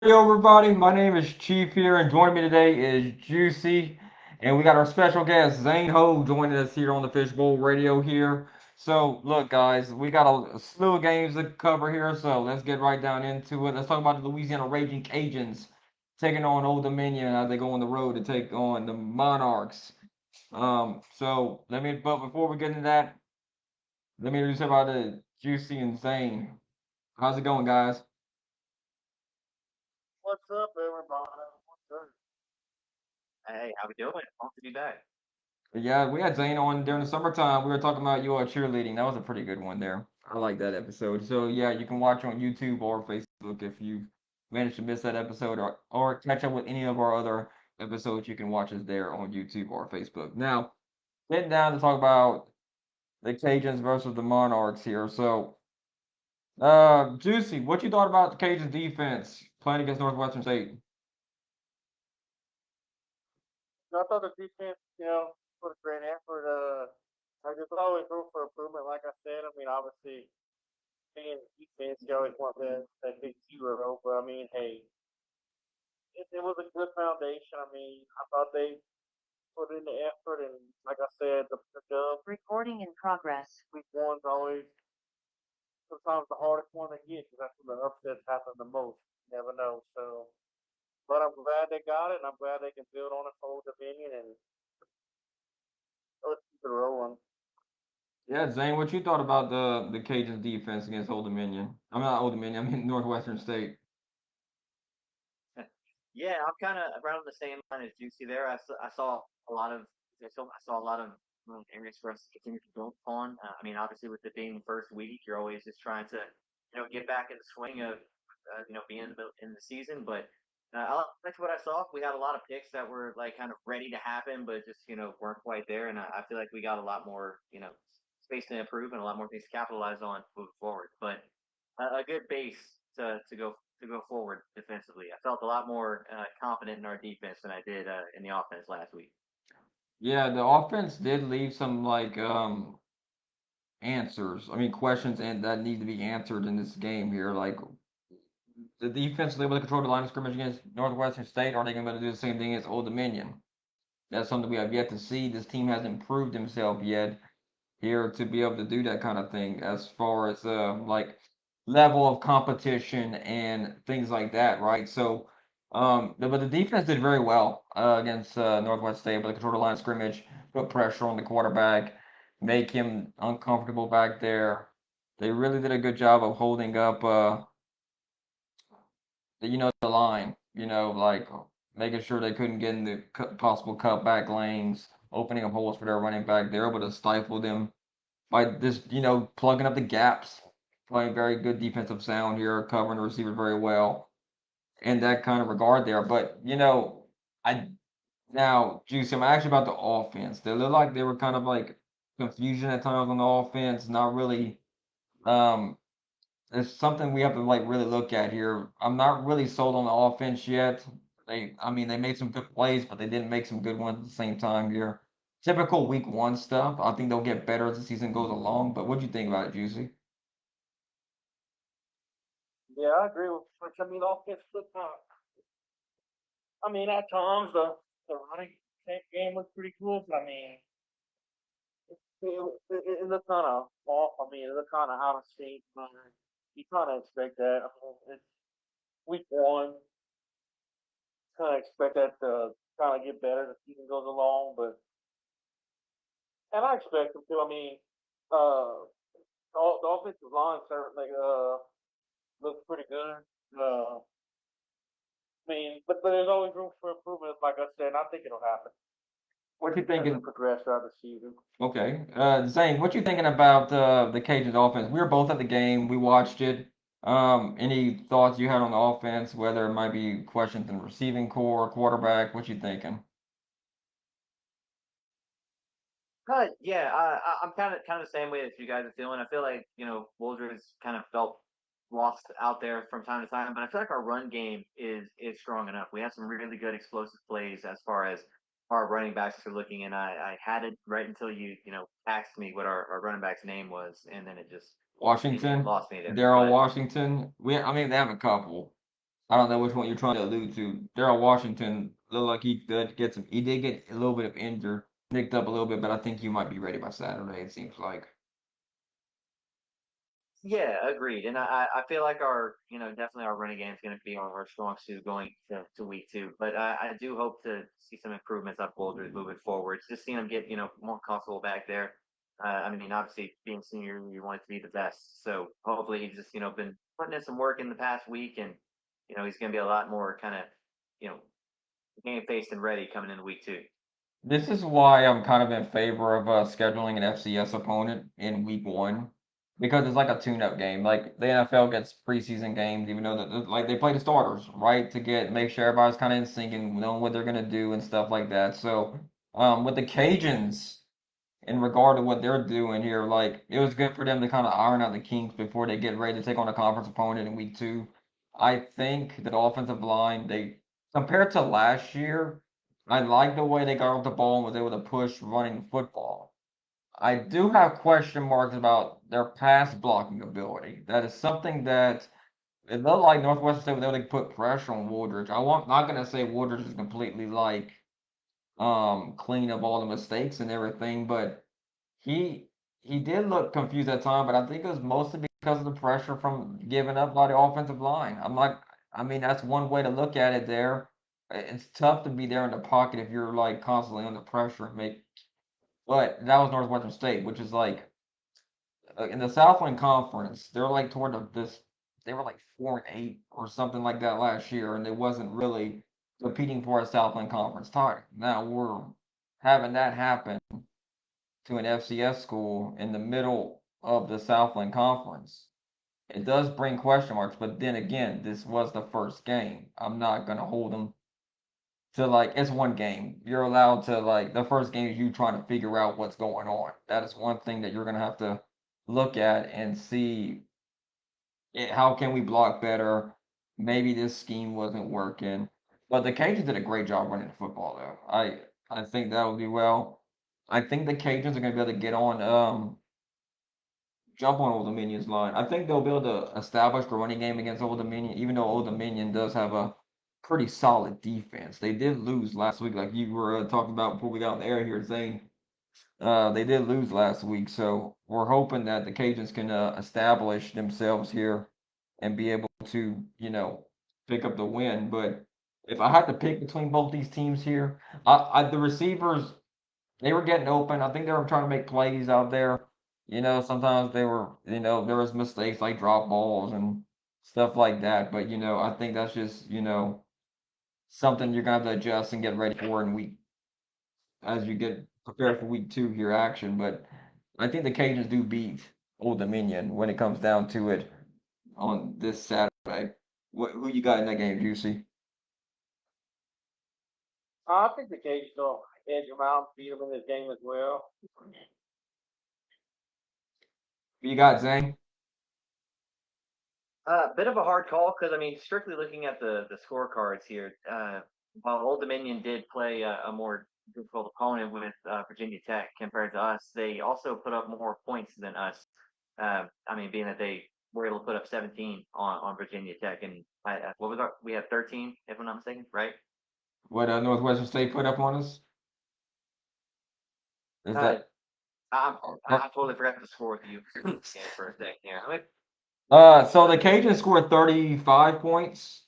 Hey everybody, my name is Chief here, and joining me today is Juicy, and we got our special guest Zane Ho joining us here on the Fishbowl Radio here. So, look, guys, we got a slew of games to cover here, so let's get right down into it. Let's talk about the Louisiana Raging Cajuns taking on Old Dominion as they go on the road to take on the Monarchs. But before we get into that, let me introduce everybody to Juicy and Zane. How's it going, guys? What's up, everybody? What's up? Hey, how we doing? Pumped to be back. Yeah, we had Zane on during the summertime. We were talking about you all cheerleading. That was a pretty good one there. I like that episode. So yeah, you can watch on YouTube or Facebook if you managed to miss that episode or catch up with any of our other episodes. You can watch us there on YouTube or Facebook. Now, getting down to talk about the Cajuns versus the Monarchs here. So, Juicy, what you thought about the Cajuns defense playing against Northwestern State? I thought the defense, put a great effort. There's always room for improvement. Like I said, I mean, obviously, being defense, you always want that big zero. But I mean, hey, it was a good foundation. I mean, I thought they put in the effort, and like I said, the Recording in progress. week one's always sometimes the hardest one to get because that's when the upsets happen the most. You never know. So, but I'm glad they got it, and I'm glad they can build on it for Old Dominion and let's keep it rolling. Yeah, Zane, what you thought about the Cajuns defense against Old Dominion? I'm not Old Dominion. I mean Northwestern State. Yeah, I'm kind of around the same line as Juicy there. I saw a lot of I saw a lot of areas for us to continue to build upon. I mean, obviously with it being the first week, you're always just trying to get back in the swing of being in the season. But that's what I saw. We had a lot of picks that were like kind of ready to happen, but just weren't quite there. And I feel like we got a lot more space to improve and a lot more things to capitalize on moving forward. But a good base to go forward defensively. I felt a lot more confident in our defense than I did in the offense last week. Yeah, the offense did leave some answers. I mean questions and that need to be answered in this game here. Like the defense was able to control the line of scrimmage against Northwestern State. Are they going to do the same thing against Old Dominion? That's something we have yet to see. This team hasn't proved himself yet here to be able to do that kind of thing as far as like level of competition and things like that, right? So, but the defense did very well against Northwest State, but they controlled the line of scrimmage, put pressure on the quarterback, make him uncomfortable back there. They really did a good job of holding up, the line, like making sure they couldn't get in the possible cutback lanes, opening up holes for their running back. They're able to stifle them by just plugging up the gaps, playing very good defensive sound here, covering the receiver very well in that kind of regard there. But I now Juicy, I'm actually about the offense. They look like they were kind of like confusion at times on the offense, not really. Um, it's something we have to like really look at here. I'm not really sold on the offense yet. I mean, they made some good plays, but they didn't make some good ones at the same time here. Typical week one stuff. I think they'll get better as the season goes along. But what do you think about it, Juicy? Yeah, I agree with French. I mean, offense looked I mean, at times the running game was pretty cool, but I mean, it looked kind of off. I mean, it looked kind of out of sync. But you kind of expect that. I mean, it's week one. Kind of expect that to kind of get better as the season goes along. But and I expect them to. I mean, the offensive line certainly looks pretty good. I mean, but there's always room for improvement, like I said. And I think it'll happen What you as we thinking? progress throughout the season. Okay, Zane, what you thinking about the Cajuns offense? We were both at the game. We watched it. Any thoughts you had on the offense? Whether it might be questions in receiving core, quarterback? What you thinking? Yeah, I'm kind of the same way that you guys are feeling. I feel like Wooldridge kind of felt lost out there from time to time, but I feel like our run game is strong enough. We have some really good explosive plays as far as our running backs are looking, and I had it right until you asked me what our running back's name was, and then it Washington, lost me there. Daryl But Washington. I mean, they have a couple. I don't know which one you're trying to allude to. Daryl Washington looked like he did get some. He did get a little bit of injured, nicked up a little bit, but I think you might be ready by Saturday. It seems like. Yeah, agreed. And I feel like our, definitely our running game is going to be our strong suit going to week 2. But I do hope to see some improvements on Boulders moving forward. Just seeing him get, more comfortable back there. I mean, obviously, being senior, you want it to be the best. So hopefully he's just, been putting in some work in the past week. And, he's going to be a lot more kind of, you know, game faced and ready coming into week 2. This is why I'm kind of in favor of scheduling an FCS opponent in week 1 because it's like a tune-up game. Like the NFL gets preseason games, even though like they play the starters, right, to get make sure everybody's kind of in sync and knowing what they're gonna do and stuff like that. So, with the Cajuns, in regard to what they're doing here, like it was good for them to kind of iron out the kinks before they get ready to take on a conference opponent in week 2. I think the offensive line, they compared to last year, I like the way they got off the ball and was able to push running football. I do have question marks about their pass blocking ability. That is something that it looked like Northwestern State was able to put pressure on Woodridge. Not gonna say Woodridge is completely like clean up all the mistakes and everything, but he he did look confused at time, but I think it was mostly because of the pressure from giving up by the offensive line. I mean, that's one way to look at it there. It's tough to be there in the pocket if you're like constantly under pressure. But that was Northwestern State, which is like in the Southland Conference, they're like toward this. They were like 4-8 or something like that last year, and it wasn't really competing for a Southland Conference title. Now we're having that happen to an FCS school in the middle of the Southland Conference. It does bring question marks, but then again, this was the first game. I'm not gonna hold them to like it's one game. You're allowed to like the first game is you trying to figure out what's going on. That is one thing that you're gonna have to look at and see how can we block better. Maybe this scheme wasn't working, but the Cajuns did a great job running the football though. I think that would be well. I think the Cajuns are gonna be able to get on jump on Old Dominion's line. I think they'll be able to establish the running game against Old Dominion, even though Old Dominion does have a pretty solid defense. They did lose last week, like you were talking about before we got on the air here, saying they did lose last week. So we're hoping that the Cajuns can establish themselves here and be able to, pick up the win. But if I had to pick between both these teams here, the receivers they were getting open. I think they were trying to make plays out there. Sometimes there was mistakes like drop balls and stuff like that. But I think that's just something you're gonna have to adjust and get ready for in week as you get prepared for week 2 here action. But I think the Cajuns do beat Old Dominion when it comes down to it on this Saturday. Who you got in that game, Juicy? I think the Cajuns will edge them out, beat them in this game as well. Who you got, Zane? Bit of a hard call because I mean, strictly looking at the scorecards here, while Old Dominion did play a more difficult opponent with Virginia Tech compared to us, they also put up more points than us. I mean, being that they were able to put up 17 on Virginia Tech, and what was we had 13, if I'm not mistaken, right? What Northwestern State put up on us? Is Uh, that I totally forgot to score with you for a second here. so the Cajuns scored 35 points.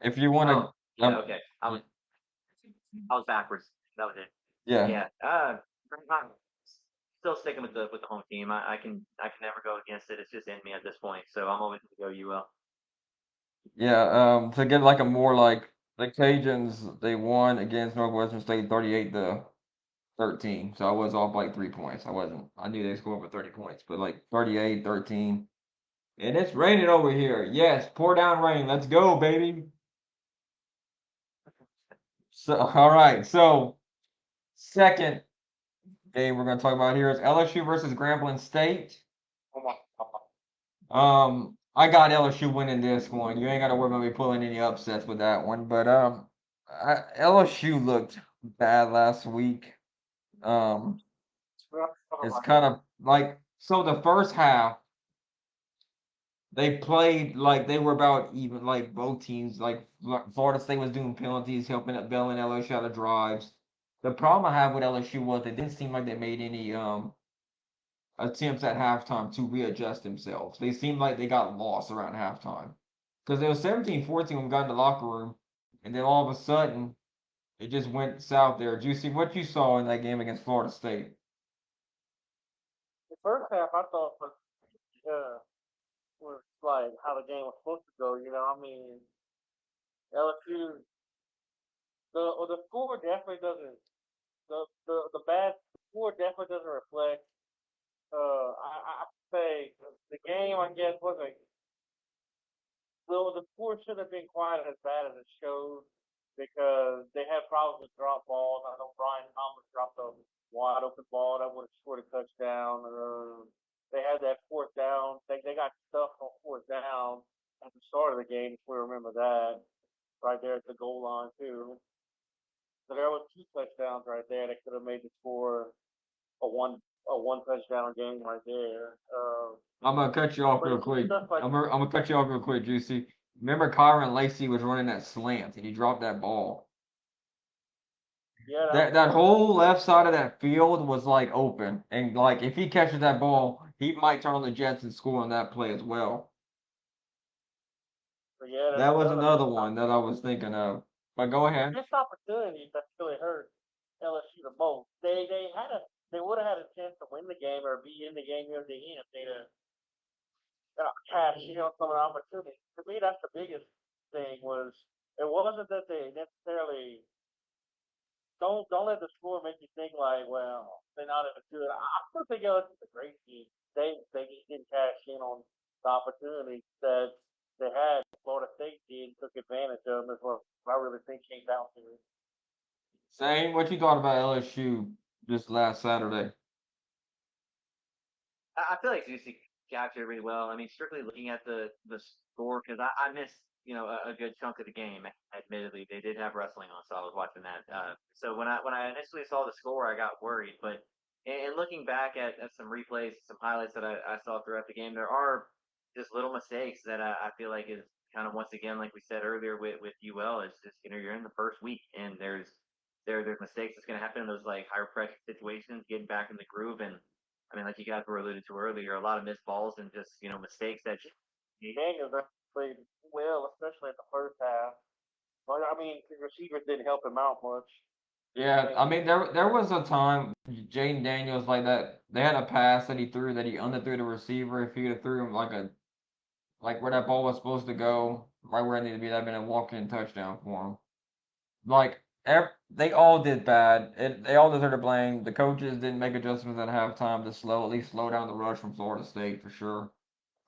If you want Oh, to, yeah, okay. I was backwards. That was it. yeah, Yeah. I'm still sticking with the home team. I can never go against it. It's just in me at this point. So I'm always going to go UL. yeah. To get like a more like the Cajuns, they won against Northwestern State 38-13. So I was off like 3 points. I wasn't. I knew they scored for 30 points, but like 38-13. And it's raining over here. Yes, pour down rain. Let's go, baby. So all right. So second game we're gonna talk about here is LSU versus Grambling State. Oh my God. I got LSU winning this one. You ain't got to worry about me pulling any upsets with that one. But LSU looked bad last week. Um, it's kind of like so the first half They played like they were about even, like both teams. Like Florida State was doing penalties, helping up bailing LSU out of drives. The problem I have with LSU was they didn't seem like they made any attempts at halftime to readjust themselves. They seemed like they got lost around halftime. Because it was 17-14 when we got in the locker room, and then all of a sudden it just went south there. Did you see what you saw in that game against Florida State? The first half I thought was like how the game was supposed to go. You know, I mean, LSU the score definitely doesn't the bad score definitely doesn't reflect. I say the game I guess wasn't. Well, the score should have been quite as bad as it showed because they had problems with drop balls. I know Brian Thomas dropped a wide open ball that would have scored a touchdown. They had that fourth down. They got stuck on fourth down at the start of the game, if we remember that, right there at the goal line too. So there was two touchdowns right there that could have made the score a one a one touchdown game right there. I'm gonna cut you off But real it's just quick. stuff like I'm gonna cut you off real quick, Juicy. Remember Kyron Lacey was running that slant and he dropped that ball. yeah, that was That whole left side of that field was like open, and like if he catches that ball, he might turn on the Jets and score on that play as well. yeah, That was that was a another missed one that I was thinking of. But go ahead. missed opportunities that really hurt LSU the most. They would have had a chance to win the game or be in the game near the end if they'd have cashed in on some of the opportunities. To me, that's the biggest thing was it wasn't that they necessarily don't let the score make you think like, well, they're not as good. I still think LSU's a great team. They just didn't cash in on the opportunities that they had. Florida State did took advantage of them. Is what I really think came down to it. Same. What you thought about LSU this last Saturday? I feel like Zusi captured it really well. I mean, strictly looking at the score because I missed a good chunk of the game. Admittedly, they did have wrestling on, so I was watching that. So when I initially saw the score, I got worried. But in looking back at some replays, some highlights that I saw throughout the game, there are just little mistakes that I feel like is kind of once again, like we said earlier with UL, is just you're in the first week and there's mistakes that's going to happen in those like higher pressure situations, getting back in the groove and I mean, like you guys were alluded to earlier, a lot of missed balls and just mistakes that. Daniels played well, especially in the first half. But I mean, the receivers didn't help him out much. I Yeah, mean, I mean there was a time Jaden Daniels like that. They had a pass that he threw that he underthrew the receiver. If he'd have threw him like where that ball was supposed to go, right where it needed to be, that'd been a walk-in touchdown for him. Like they all did bad. They all deserve the blame. The coaches didn't make adjustments at halftime to at least slow down the rush from Florida State for sure.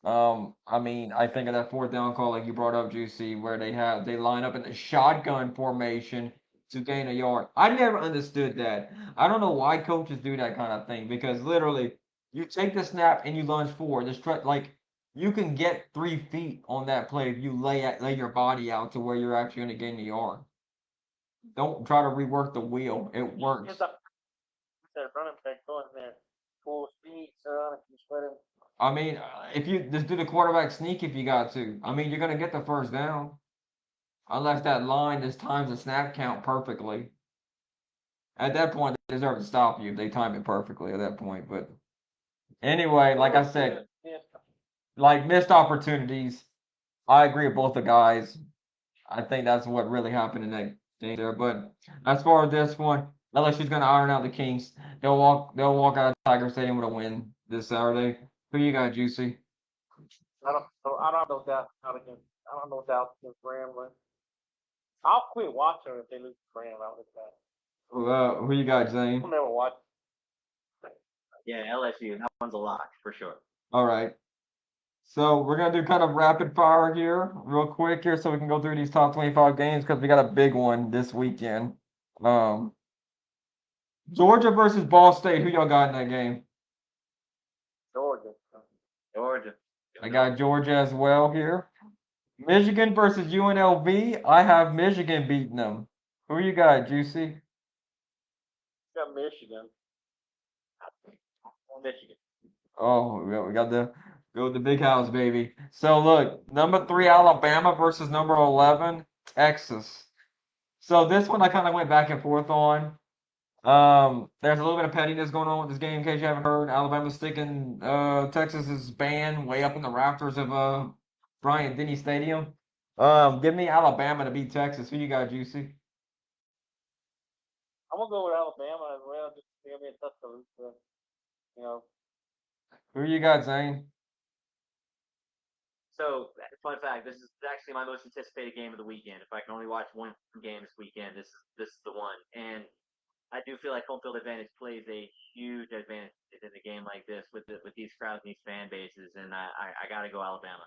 I mean, I think of that fourth down call like you brought up, Juicy, where they line up in the shotgun formation to gain a yard. I never understood that. I don't know why coaches do that kind of thing because literally you take the snap and you lunge forward. Like you can get 3 feet on that play if you lay your body out to where you're actually going to gain a yard. Don't try to rework the wheel. It just works. that running back going there full speed, son. If you let him, I mean, if you just do the quarterback sneak if you got to. I mean, you're going to get the first down. Unless that line just times the snap count perfectly. At that point, they deserve to stop you if they time it perfectly at that point. But anyway, like I Florida said, yeah, like missed opportunities. I agree with both the guys. I think that's what really happened in that game there. But as far as this one, LSU's going to iron out the Kings. They'll walk out of Tiger Stadium with a win this Saturday. Who you got, Juicy? I don't know doubt how against. I don't know doubt against Grambling. I'll quit watching if they lose to Grambling. I'll just that. Who you got, Zane? I'll never watch. Yeah, LSU. That one's a lock for sure. All right. So we're gonna do kind of rapid fire here, real quick here, so we can go through these top 25 games because we got a big one this weekend. Um, Georgia versus Ball State. Who y'all got in that game? Georgia. Georgia. I got Georgia as well here. Michigan versus UNLV. I have Michigan beating them. Who you got, Juicy? Got Michigan. Michigan. Oh, we got the Go with the big house, baby. So look, number 3 Alabama versus number 11 Texas. So this one I kind of went back and forth on. There's a little bit of pettiness going on with this game, in case you haven't heard. Alabama's sticking Texas's band way up in the rafters of Bryant Denny Stadium. Give me Alabama to beat Texas. Who you got, Juicy? I'm gonna go with Alabama as well. Just to give me a Tuscaloosa. You know, Who you got, Zane? So, fun fact: this is actually my most anticipated game of the weekend. If I can only watch one game this weekend, this is the one. And I do feel like home field advantage plays a huge advantage in a game like this with these crowds and these fan bases. And I got to go Alabama.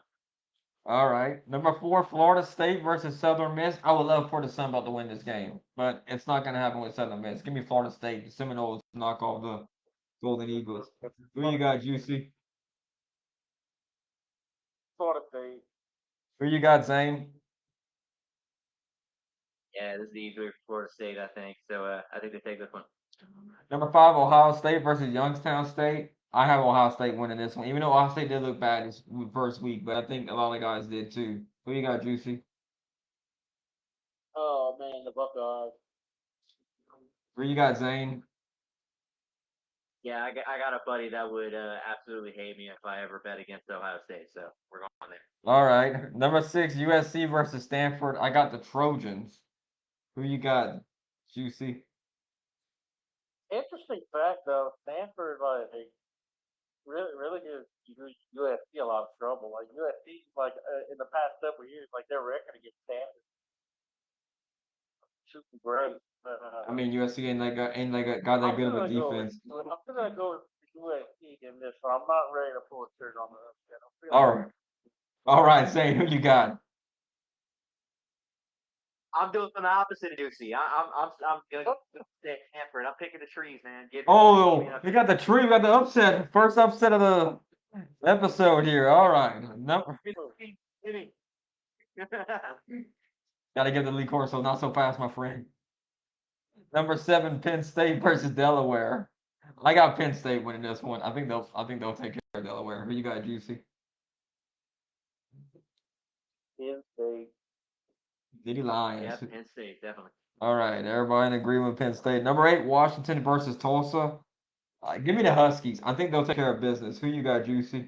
All right. Number 4, Florida State versus Southern Miss. I would love for the Sun Belt to win this game, but it's not going to happen with Southern Miss. Give me Florida State. The Seminoles knock off the Golden Eagles. Who you got, Juicy? Florida State. Who you got, Zane? Yeah, this is the easier for Florida State, I think. So I think they take this one. Number 5, Ohio State versus Youngstown State. I have Ohio State winning this one, even though Ohio State did look bad this first week, but I think a lot of guys did too. Who you got, Juicy? Oh man, the Buckeyes. Who you got, Zane? Yeah, I got a buddy that would absolutely hate me if I ever bet against Ohio State. So we're going there. All right. Number 6, USC versus Stanford. I got the Trojans. Who you got, Juicy? Interesting fact though, Stanford like really gives USC a lot of trouble. Like USC, like in the past several years, like their record against Stanford shooting great. But, I mean, USC ain't got that I'm good of a gonna go with defense. I'm gonna go with USC in this one. I'm not ready to pull a trigger on the upset. I'm feeling All right. All right, Zane, who you got? I'm doing the opposite of Ducey. I'm going to Stanford. I'm picking the trees, man. Give me Oh, an we upset. got the tree. We got the upset. First upset of the episode here. All right. Number Gotta give the lead course, so not so fast, my friend. Number 7, Penn State versus Delaware. I got Penn State winning this one. I think they'll take care of Delaware. Who you got, Juicy? Penn State. Diddy Lions. Yeah, Penn State, definitely. All right, everybody in agreement with Penn State. Number 8, Washington versus Tulsa. Give me the Huskies. I think they'll take care of business. Who you got, Juicy?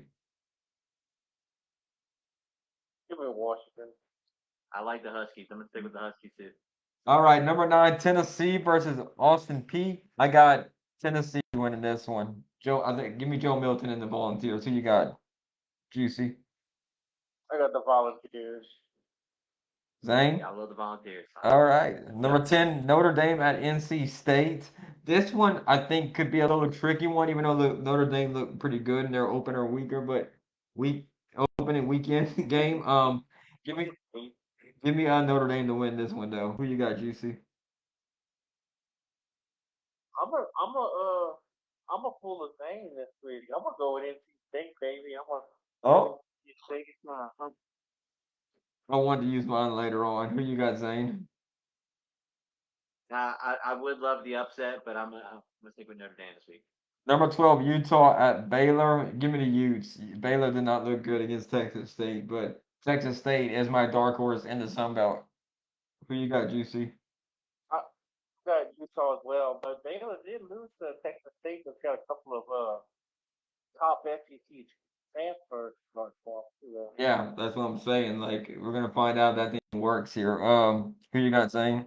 Give me Washington. I like the Huskies. I'm going to stick with the Huskies, too. All right, number 9, Tennessee versus Austin P. I got Tennessee winning this one. Give me Joe Milton and the Volunteers. Who you got, Juicy? I got the Volunteers. Zane? Yeah, I love the Volunteers. All right. Number Yep. 10, Notre Dame at NC State. This one I think could be a little tricky one, even though the Notre Dame looked pretty good in their opener weaker, but week opening weekend game. Give me give me Notre Dame to win this one though. Who you got, Juicy? I'm a pull the thing this week. I'm gonna go with NC State, baby. I'm gonna Oh, NC State. I wanted to use mine later on. Who you got, Zane? I would love the upset, but I'm gonna stick with Notre Dame this week. Number 12, Utah at Baylor. Give me the Utes. Baylor did not look good against Texas State, but Texas State is my dark horse in the Sun Belt. Who you got, Juicy? I got Utah as well, but Baylor did lose to Texas State. That's got a couple of top SEC transfers for them. Yeah, that's what I'm saying. Like, we're gonna find out that thing works here. Who you got, Zane?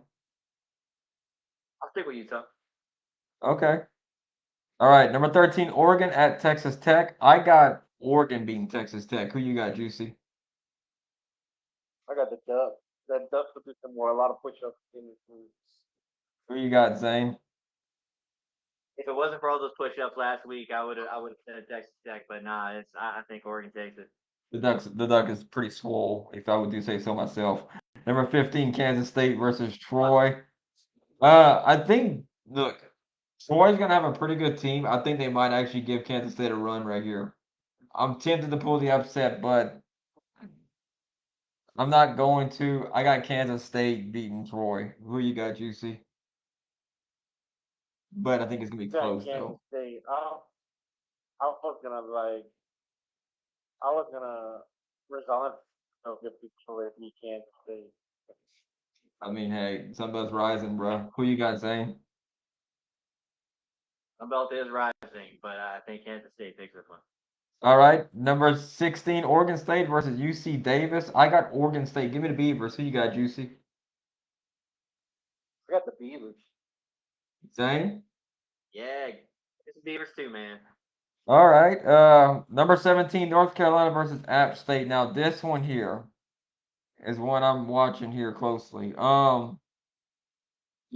I'll stick with Utah. Okay. All right, number 13, Oregon at Texas Tech. I got Oregon beating Texas Tech. Who you got, Juicy? I got the Ducks. That Ducks will do a lot of push-ups in this week. Who you got, Zane? If it wasn't for all those push-ups last week, I would have said Texas Tech, but nah, I think Oregon takes it. The Duck is pretty swole, if I would do say so myself. Number 15, Kansas State versus Troy. I think look, Troy's gonna have a pretty good team. I think they might actually give Kansas State a run right here. I'm tempted to pull the upset, but I'm not going to. I got Kansas State beating Troy. Who you got, Juicy? But I think it's gonna be Got close Kansas though. State. I was gonna like I was gonna resign. So give people if you can't stay. I mean, hey, Sunbelt's rising, bro. Who you got, Zane? Sunbelt is rising, but I think Kansas State takes this one. All right, number 16, Oregon State versus UC Davis. I got Oregon State. Give me the Beavers. Who you got, Juicy? I got the Beavers. Zane? Yeah, it's the Beavers too, man. All right. Number 17, North Carolina versus App State. Now, this one here is one I'm watching here closely. You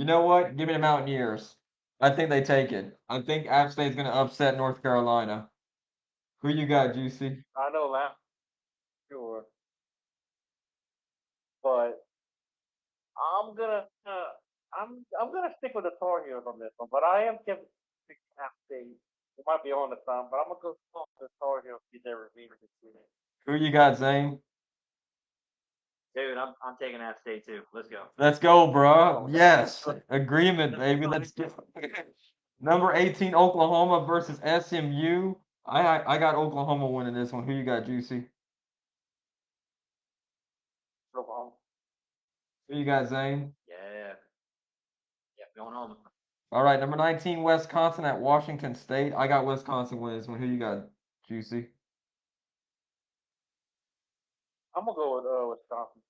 know what? Give me the Mountaineers. I think they take it. I think App State's gonna upset North Carolina. Who you got, Juicy? I know that, sure, but I'm gonna I'm gonna stick with the Tar Heels on this one. But I am picking App State. It might be on the time, but I'm gonna go with the Tar Heels to get their revenge this season. Who you got, Zane? Dude, I'm taking App State too. Let's go. Let's go, bro. Oh, Yes. Agreement, baby. Let's get number 18, Oklahoma versus SMU. I got Oklahoma winning this one. Who you got, Juicy? Oklahoma. Who you got, Zane? Yeah. Yeah, going home. All right, number 19, Wisconsin at Washington State. I got Wisconsin winning this one. Who you got, Juicy? I'm gonna go with Wisconsin.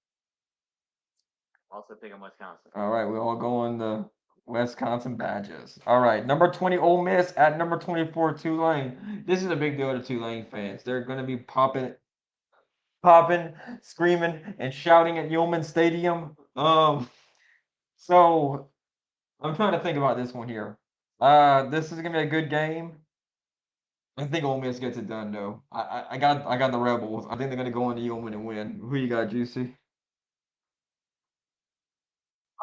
Also picking Wisconsin. All right, we all going the Wisconsin Badgers. All right, number 20, Ole Miss at number 24, Tulane. This is a big deal to Tulane fans. They're going to be popping, screaming, and shouting at Yeoman Stadium. So I'm trying to think about this one here. This is gonna be a good game. I think Ole Miss gets it done though. I got the Rebels. I think they're gonna go into Yeoman and win. Who you got, Juicy?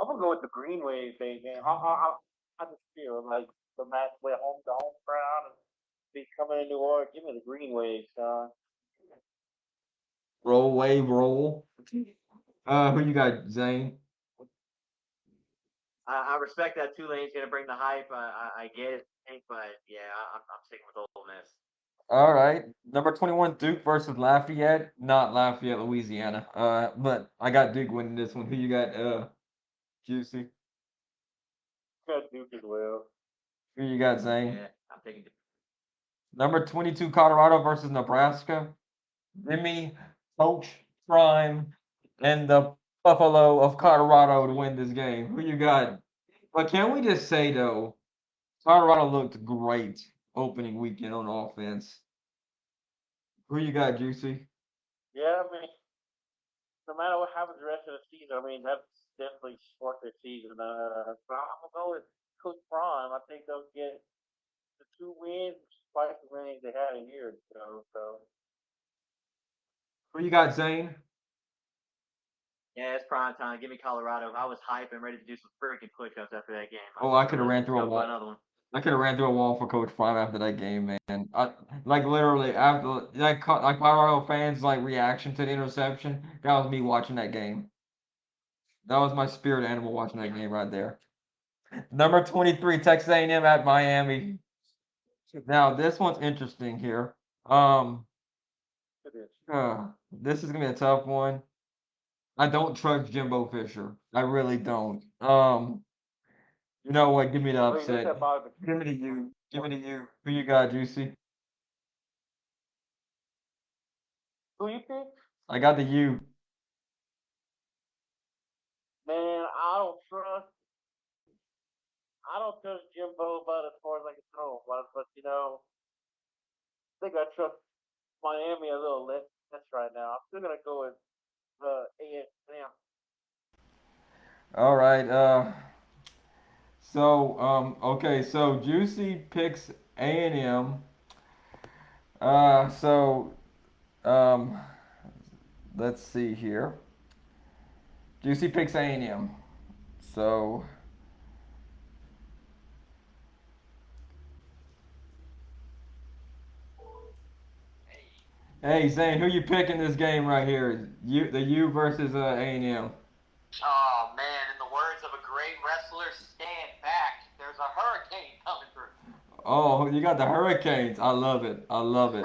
I'm gonna go with the Green Wave thing, man. I just feel like the match with the home crowd and be coming in New Orleans. Give me the Green Wave, son. Roll wave roll. Who you got, Zane? I respect that Tulane's gonna bring the hype. I get it, but yeah, I'm sticking with Ole Miss. All right. Number 21, Duke versus Lafayette. Not Lafayette, Louisiana. But I got Duke winning this one. Who you got, Juicy? Got Duke as well. Who you got, Zane? Yeah, I'm taking. Number 22, Colorado versus Nebraska. Give me Coach Prime and the Buffalo of Colorado to win this game. Who you got? But can we just say though, Colorado looked great opening weekend on offense. Who you got, Juicy? Yeah, I mean, no matter what happens the rest of the season, I mean, that's definitely short their season. But I'm gonna go with Coach Prime. I think they'll get the 2 wins, despite the wins they had a year ago. So Who you got, Zane? Yeah, it's prime time. Give me Colorado. I was hyped and ready to do some freaking push-ups after that game. Oh, I could have ran Let's through a go for wall. another one. I could have ran through a wall for Coach Prime after that game, man. Like literally after like Colorado fans like reaction to the interception. That was me watching that game. That was my spirit animal watching that game right there. Number 23, Texas A&M at Miami. Now this one's interesting here. Um, it is. this is gonna be a tough one. I don't trust Jimbo Fisher. I really don't. You know what? Give me the Oh, you looked upset. at Bobby. Give me the you. Give me the you. Who you got, Juicy? Who you pick? I got the you. Man, I don't trust Jimbo about as far as I can throw. But you know, I think I trust Miami a little less right now. I'm still gonna go with ASM. All right. Okay. So Juicy picks A&M. So um, let's see here. Juicy picks A&M. So hey Zane, who you picking this game right here? The U versus A&M. Oh man, in the words of a great wrestler, stand back. There's a hurricane coming through. Oh, you got the Hurricanes. I love it. I love it.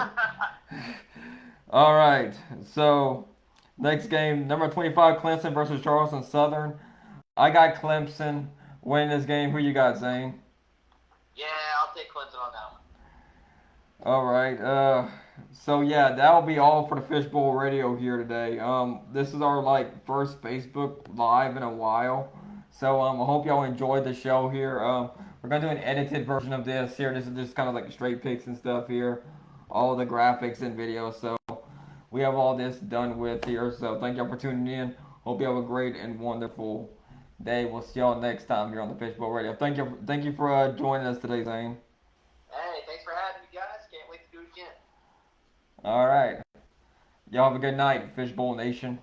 All right. So next game, number 25, Clemson versus Charleston Southern. I got Clemson winning this game. Who you got, Zane? Yeah, I'll take Clemson on that one. All right. So yeah, that will be all for the Fishbowl Radio here today. This is our like first Facebook live in a while. So I hope y'all enjoyed the show here. We're gonna do an edited version of this here. This is just kind of like straight pics and stuff here, all the graphics and videos. So we have all this done with here. So thank y'all for tuning in. Hope you have a great and wonderful day. We'll see y'all next time here on the Fishbowl Radio. Thank you for joining us today, Zane. Hey, thanks for having me, guys. Can't wait to do it again. All right. Y'all have a good night, Fishbowl Nation.